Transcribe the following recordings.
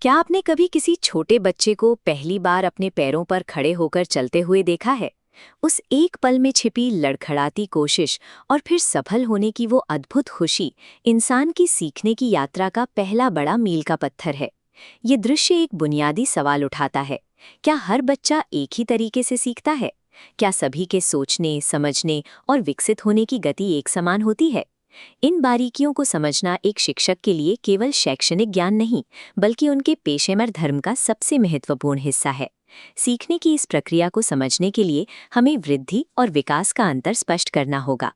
क्या आपने कभी किसी छोटे बच्चे को पहली बार अपने पैरों पर खड़े होकर चलते हुए देखा है? उस एक पल में छिपी लड़खड़ाती कोशिश और फिर सफल होने की वो अद्भुत खुशी इंसान की सीखने की यात्रा का पहला बड़ा मील का पत्थर है। ये दृश्य एक बुनियादी सवाल उठाता है। क्या हर बच्चा एक ही तरीके से सीखता है? क्या सभी के सोचने, समझने और विकसित होने की गति एक समान होती है? इन बारीकियों को समझना एक शिक्षक के लिए केवल शैक्षणिक ज्ञान नहीं, बल्कि उनके पेशेवर धर्म का सबसे महत्वपूर्ण हिस्सा है। सीखने की इस प्रक्रिया को समझने के लिए हमें वृद्धि और विकास का अंतर स्पष्ट करना होगा।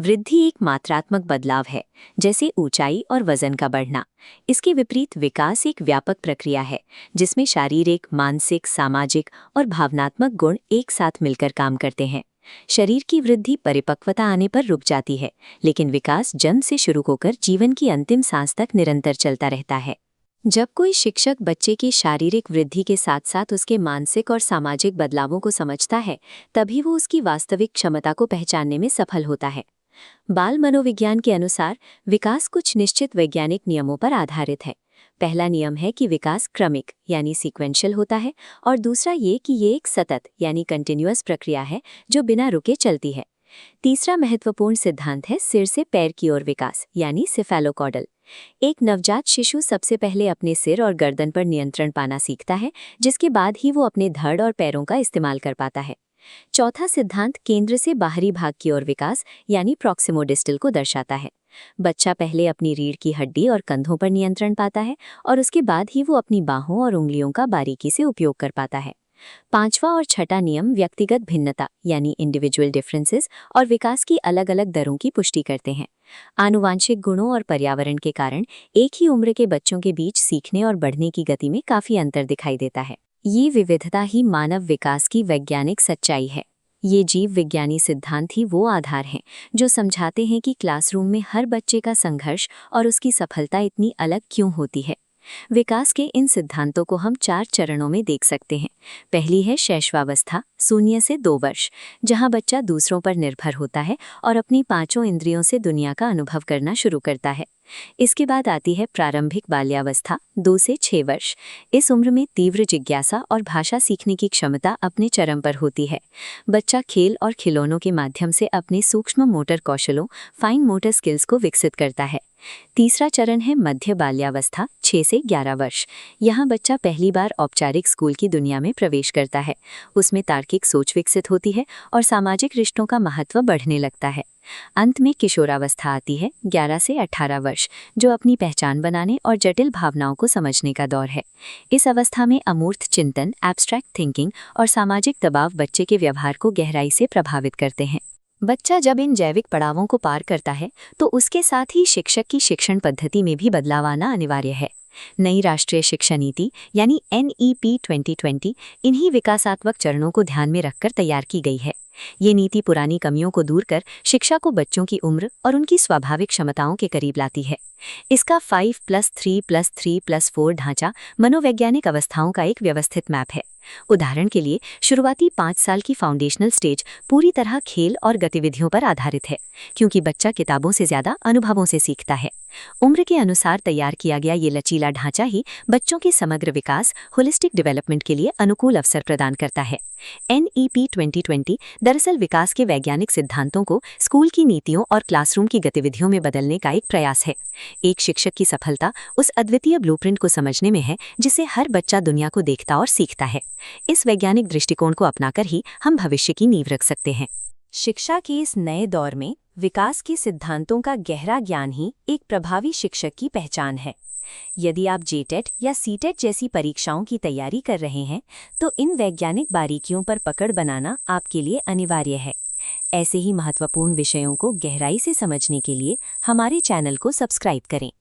वृद्धि एक मात्रात्मक बदलाव है, जैसे ऊंचाई और वजन का बढ़ना। इसके विपरीत विकास एक व्यापक प्रक्रिया है, जिसमें शारीरिक, मानसिक, सामाजिक और भावनात्मक गुण एक साथ मिलकर काम करते हैं। शरीर की वृद्धि परिपक्वता आने पर रुक जाती है, लेकिन विकास जन्म से शुरू होकर जीवन की अंतिम सांस तक निरंतर चलता रहता है। जब कोई शिक्षक बच्चे की शारीरिक वृद्धि के साथ साथ उसके मानसिक और सामाजिक बदलावों को समझता है, तभी वो उसकी वास्तविक क्षमता को पहचानने में सफल होता है। बाल मनोविज्ञान के अनुसार विकास कुछ निश्चित वैज्ञानिक नियमों पर आधारित है। पहला नियम है कि विकास क्रमिक यानी सीक्वेंशियल होता है, और दूसरा ये कि ये एक सतत यानी कंटिन्यूअस प्रक्रिया है जो बिना रुके चलती है। तीसरा महत्वपूर्ण सिद्धांत है सिर से पैर की ओर विकास यानी सेफेलोकॉडल। एक नवजात शिशु सबसे पहले अपने सिर और गर्दन पर नियंत्रण पाना सीखता है, जिसके बाद ही वो अपने धड़ और पैरों का इस्तेमाल कर पाता है। चौथा सिद्धांत केंद्र से बाहरी भाग की ओर विकास यानी प्रॉक्सिमोडिस्टल को दर्शाता है। बच्चा पहले अपनी रीढ़ की हड्डी और कंधों पर नियंत्रण पाता है, और उसके बाद ही वो अपनी बाहों और उंगलियों का बारीकी से उपयोग कर पाता है। पांचवा और छठा नियम व्यक्तिगत भिन्नता यानी इंडिविजुअल डिफरेंसेस और विकास की अलग अलग दरों की पुष्टि करते हैं। आनुवांशिक गुणों और पर्यावरण के कारण एक ही उम्र के बच्चों के बीच सीखने और बढ़ने की गति में काफी अंतर दिखाई देता है। ये विविधता ही मानव विकास की वैज्ञानिक सच्चाई है। ये जीव विज्ञानी सिद्धांत ही वो आधार हैं जो समझाते हैं कि क्लासरूम में हर बच्चे का संघर्ष और उसकी सफलता इतनी अलग क्यों होती है। विकास के इन सिद्धांतों को हम 4 चरणों में देख सकते हैं। पहली है शैशवावस्था, 0 से 2 वर्ष, जहां बच्चा दूसरों पर निर्भर होता है और अपनी 5 इंद्रियों से दुनिया का अनुभव करना शुरू करता है। इसके बाद आती है प्रारंभिक बाल्यावस्था, 2 से 6 वर्ष। इस उम्र में तीव्र जिज्ञासा और भाषा सीखने की क्षमता अपने चरम पर होती है। बच्चा खेल और खिलौनों के माध्यम से अपने सूक्ष्म मोटर कौशलों, फाइन मोटर स्किल्स को विकसित करता है। तीसरा चरण है मध्य बाल्यावस्था, 6 से 11 वर्ष। यहाँ बच्चा पहली बार औपचारिक स्कूल की दुनिया में प्रवेश करता है। उसमें तार्किक सोच विकसित होती है और सामाजिक रिश्तों का महत्व बढ़ने लगता है। अंत में किशोरावस्था आती है, 11 से 18 वर्ष, जो अपनी पहचान बनाने और जटिल भावनाओं को समझने का दौर है। इस अवस्था में अमूर्त चिंतन, एब्स्ट्रैक्ट थिंकिंग और सामाजिक दबाव बच्चे के व्यवहार को गहराई से प्रभावित करते हैं। बच्चा जब इन जैविक पड़ावों को पार करता है, तो उसके साथ ही शिक्षक की शिक्षण पद्धति में भी बदलाव आना अनिवार्य है। नई राष्ट्रीय शिक्षा नीति यानी NEP 2020 इन्हीं विकासात्मक चरणों को ध्यान में रखकर तैयार की गई है। ये नीति पुरानी कमियों को दूर कर शिक्षा को बच्चों की उम्र और उनकी स्वाभाविक क्षमताओं के करीब लाती है। इसका 5+3+3+4 ढांचा मनोवैज्ञानिक अवस्थाओं का एक व्यवस्थित मैप है। उदाहरण के लिए शुरुआती 5 साल की फाउंडेशनल स्टेज पूरी तरह खेल और गतिविधियों पर आधारित है, क्योंकि बच्चा किताबों से ज्यादा अनुभवों से सीखता है। उम्र के अनुसार तैयार किया गया ये लचीला ढांचा ही बच्चों के समग्र विकास, होलिस्टिक डेवलपमेंट के लिए अनुकूल अवसर प्रदान करता है। NEP 2020 दरअसल विकास के वैज्ञानिक सिद्धांतों को स्कूल की नीतियों और क्लासरूम की गतिविधियों में बदलने का एक प्रयास है। एक शिक्षक की सफलता उस अद्वितीय ब्लूप्रिंट को समझने में है जिसे हर बच्चा दुनिया को देखता और सीखता है। इस वैज्ञानिक दृष्टिकोण को अपनाकर ही हम भविष्य की नींव रख सकते हैं। शिक्षा के इस नए दौर में विकास के सिद्धांतों का गहरा ज्ञान ही एक प्रभावी शिक्षक की पहचान है। यदि आप JTET या CTET जैसी परीक्षाओं की तैयारी कर रहे हैं, तो इन वैज्ञानिक बारीकियों पर पकड़ बनाना आपके लिए अनिवार्य है। ऐसे ही महत्वपूर्ण विषयों को गहराई से समझने के लिए हमारे चैनल को सब्सक्राइब करें।